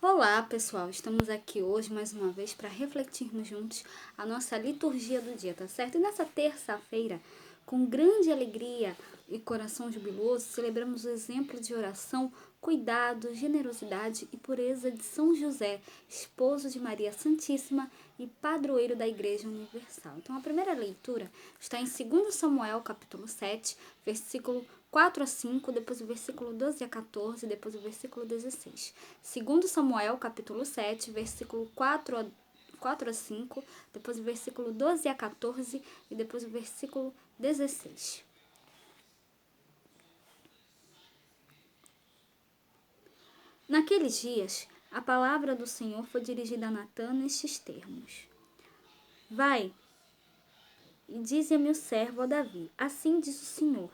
Olá, pessoal! Estamos aqui hoje mais uma vez para refletirmos juntos a nossa liturgia do dia, tá certo? E nessa terça-feira, com grande alegria e coração jubiloso, celebramos o exemplo de oração, cuidado, generosidade e pureza de São José, esposo de Maria Santíssima e padroeiro da Igreja Universal. Então, a primeira leitura está em 2 Samuel, capítulo 7, versículo 4 a 5, depois o versículo 12 a 14, depois o versículo 16. 2 Samuel, capítulo 7, versículo 4 a 5, depois o versículo 12 a 14 e depois o versículo 16. Naqueles dias, a palavra do Senhor foi dirigida a Natã nestes termos: Vai e dize a meu servo a Davi, assim diz o Senhor: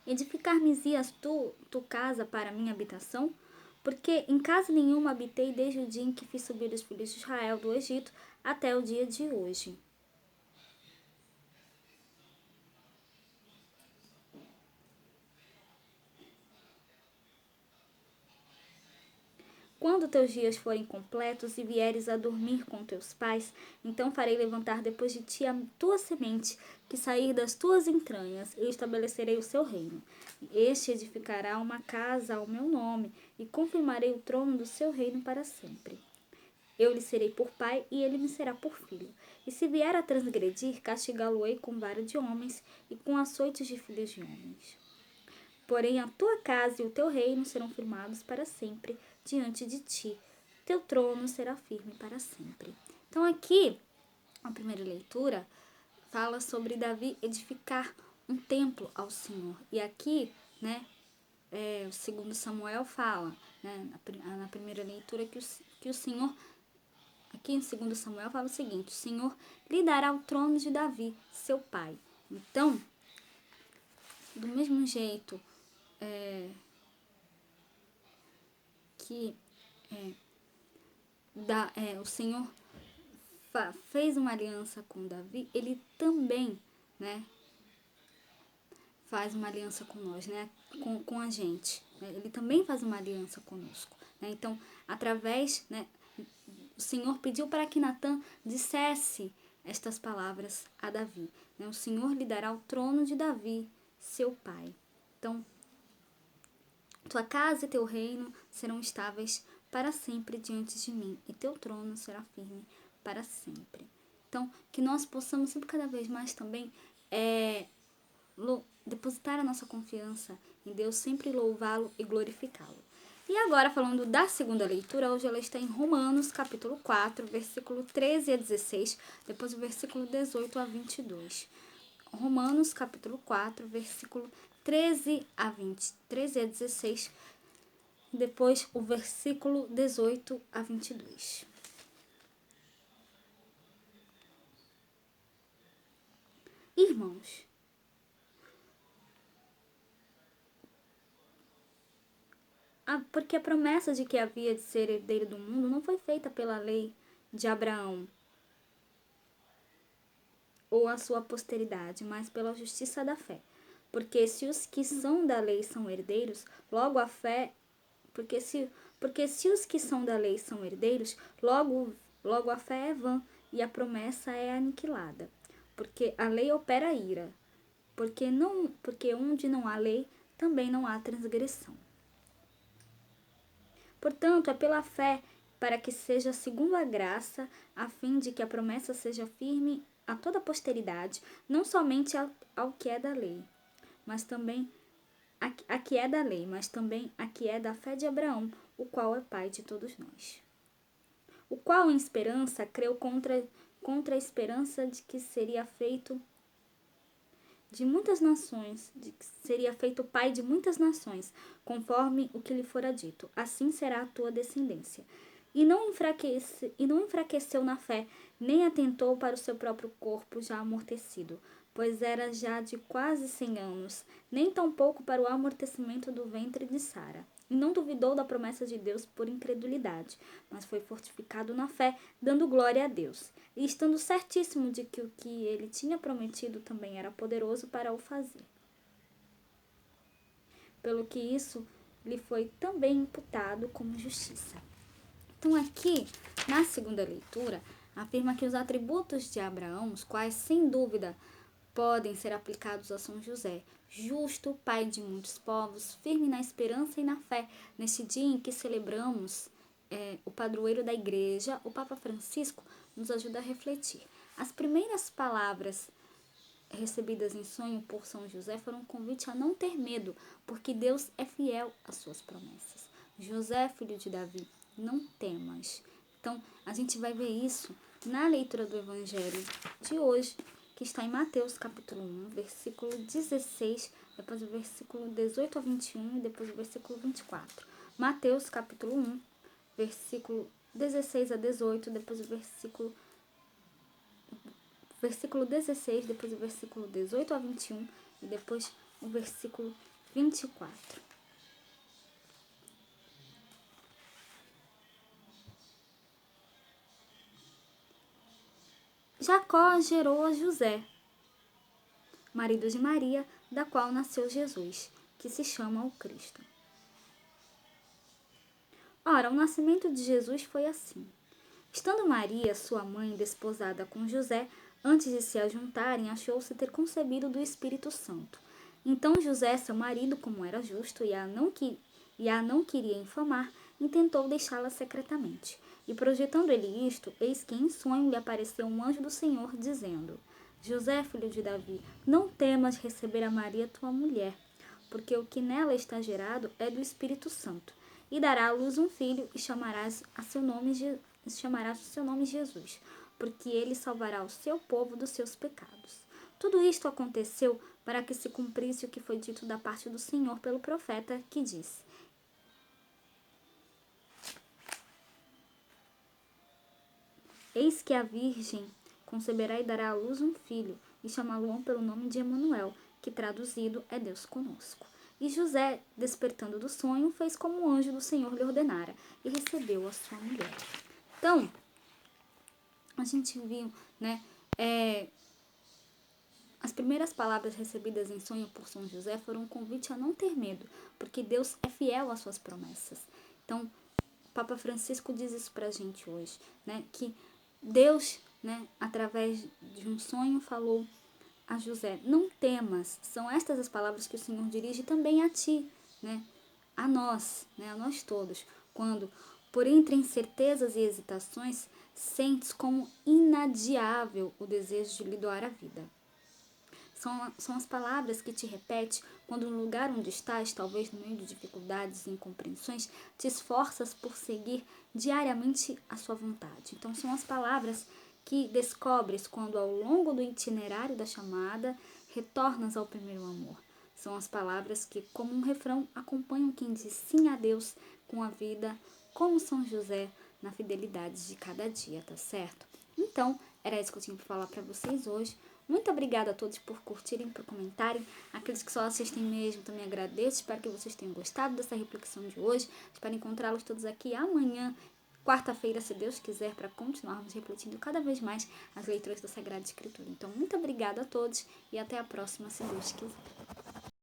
edificar-me-ias tu casa para minha habitação? Porque em casa nenhuma habitei desde o dia em que fiz subir os filhos de Israel do Egito até o dia de hoje. Quando teus dias forem completos e vieres a dormir com teus pais, então farei levantar depois de ti a tua semente, que sair das tuas entranhas, e estabelecerei o seu reino. Este edificará uma casa ao meu nome, e confirmarei o trono do seu reino para sempre. Eu lhe serei por pai, e ele me será por filho. E se vier a transgredir, castigá-lo-ei com vara de homens, e com açoites de filhos de homens. Porém, a tua casa e o teu reino serão firmados para sempre diante de ti. Teu trono será firme para sempre. Então, aqui, a primeira leitura fala sobre Davi edificar um templo ao Senhor. E aqui, né, o segundo Samuel fala, né, na primeira leitura, que o Senhor, aqui em 2 Samuel, fala o seguinte: o Senhor lhe dará o trono de Davi, seu pai. Então, do mesmo jeito que o Senhor fez uma aliança com Davi, ele também, né, faz uma aliança com nós, né, com a gente. Né, ele também faz uma aliança conosco. Né, então, através, né, o Senhor pediu para que Natã dissesse estas palavras a Davi. Né, o Senhor lhe dará o trono de Davi, seu pai. Então, tua casa e teu reino serão estáveis para sempre diante de mim, e teu trono será firme para sempre. Então, que nós possamos sempre cada vez mais também depositar a nossa confiança em Deus, sempre louvá-lo e glorificá-lo. E agora, falando da segunda leitura, hoje ela está em Romanos, capítulo 4, versículo 13 a 16, depois o versículo 18 a 22. Romanos, capítulo 4, versículo 13 a 16, depois o versículo 18 a 22. Irmãos, porque a promessa de que havia de ser herdeiro do mundo não foi feita pela lei de Abraão ou a sua posteridade, mas pela justiça da fé. Porque se os que são da lei são herdeiros, logo a fé porque se os que são da lei são herdeiros, logo a fé é vã e a promessa é aniquilada. Porque a lei opera a ira. Porque onde não há lei, também não há transgressão. Portanto, é pela fé, para que seja segundo a graça, a fim de que a promessa seja firme a toda a posteridade, não somente ao que é da lei, mas também a que é da lei, mas também a que é da fé de Abraão, o qual é pai de todos nós. O qual, em esperança, creu contra a esperança de que seria feito de muitas nações, de que seria feito pai de muitas nações, conforme o que lhe fora dito, assim será a tua descendência. E não enfraqueceu na fé, nem atentou para o seu próprio corpo já amortecido, pois era já de quase 100 anos, nem tampouco para o amortecimento do ventre de Sara. E não duvidou da promessa de Deus por incredulidade, mas foi fortificado na fé, dando glória a Deus, e estando certíssimo de que o que ele tinha prometido também era poderoso para o fazer. Pelo que isso lhe foi também imputado como justiça. Então aqui, na segunda leitura, afirma que os atributos de Abraão, os quais sem dúvida podem ser aplicados a São José, justo, pai de muitos povos, firme na esperança e na fé. Neste dia em que celebramos o padroeiro da igreja, o Papa Francisco nos ajuda a refletir. As primeiras palavras recebidas em sonho por São José foram um convite a não ter medo, porque Deus é fiel às suas promessas. José, filho de Davi, não temas. Então, a gente vai ver isso na leitura do Evangelho de hoje, que está em Mateus capítulo 1, versículo 16, depois o versículo 18 a 21 e depois o versículo 24. Mateus capítulo 1, versículo 16 a 18, depois o versículo 16, depois o versículo 18 a 21 e depois o versículo 24. Jacó gerou a José, marido de Maria, da qual nasceu Jesus, que se chama o Cristo. Ora, o nascimento de Jesus foi assim. Estando Maria, sua mãe, desposada com José, antes de se ajuntarem, achou-se ter concebido do Espírito Santo. Então José, seu marido, como era justo e a não queria infamar, intentou deixá-la secretamente. E projetando ele isto, eis que em sonho lhe apareceu um anjo do Senhor, dizendo: José, filho de Davi, não temas receber a Maria, tua mulher, porque o que nela está gerado é do Espírito Santo. E dará à luz um filho, e chamarás o seu nome Jesus, porque ele salvará o seu povo dos seus pecados. Tudo isto aconteceu para que se cumprisse o que foi dito da parte do Senhor pelo profeta, que disse: Eis que a Virgem conceberá e dará à luz um filho, e chamá-lo-ão pelo nome de Emanuel, que traduzido é Deus conosco. E José, despertando do sonho, fez como o anjo do Senhor lhe ordenara, e recebeu a sua mulher. Então, a gente viu, né, as primeiras palavras recebidas em sonho por São José foram um convite a não ter medo, porque Deus é fiel às suas promessas. Então, o Papa Francisco diz isso pra gente hoje, né, que Deus, né, através de um sonho, falou a José: não temas. São estas as palavras que o Senhor dirige também a ti, né, a nós, né, a nós todos, quando, por entre incertezas e hesitações, sentes como inadiável o desejo de lhe doar a vida. São as palavras que te repete quando no lugar onde estás, talvez no meio de dificuldades e incompreensões, te esforças por seguir diariamente a sua vontade. Então são as palavras que descobres quando ao longo do itinerário da chamada retornas ao primeiro amor. São as palavras que, como um refrão, acompanham quem diz sim a Deus com a vida, como São José, na fidelidade de cada dia, tá certo? Então, era isso que eu tinha para falar para vocês hoje. Muito obrigada a todos por curtirem, por comentarem. Aqueles que só assistem mesmo, também agradeço. Espero que vocês tenham gostado dessa reflexão de hoje. Espero encontrá-los todos aqui amanhã, quarta-feira, se Deus quiser, para continuarmos refletindo cada vez mais as leituras da Sagrada Escritura. Então, muito obrigada a todos e até a próxima, se Deus quiser.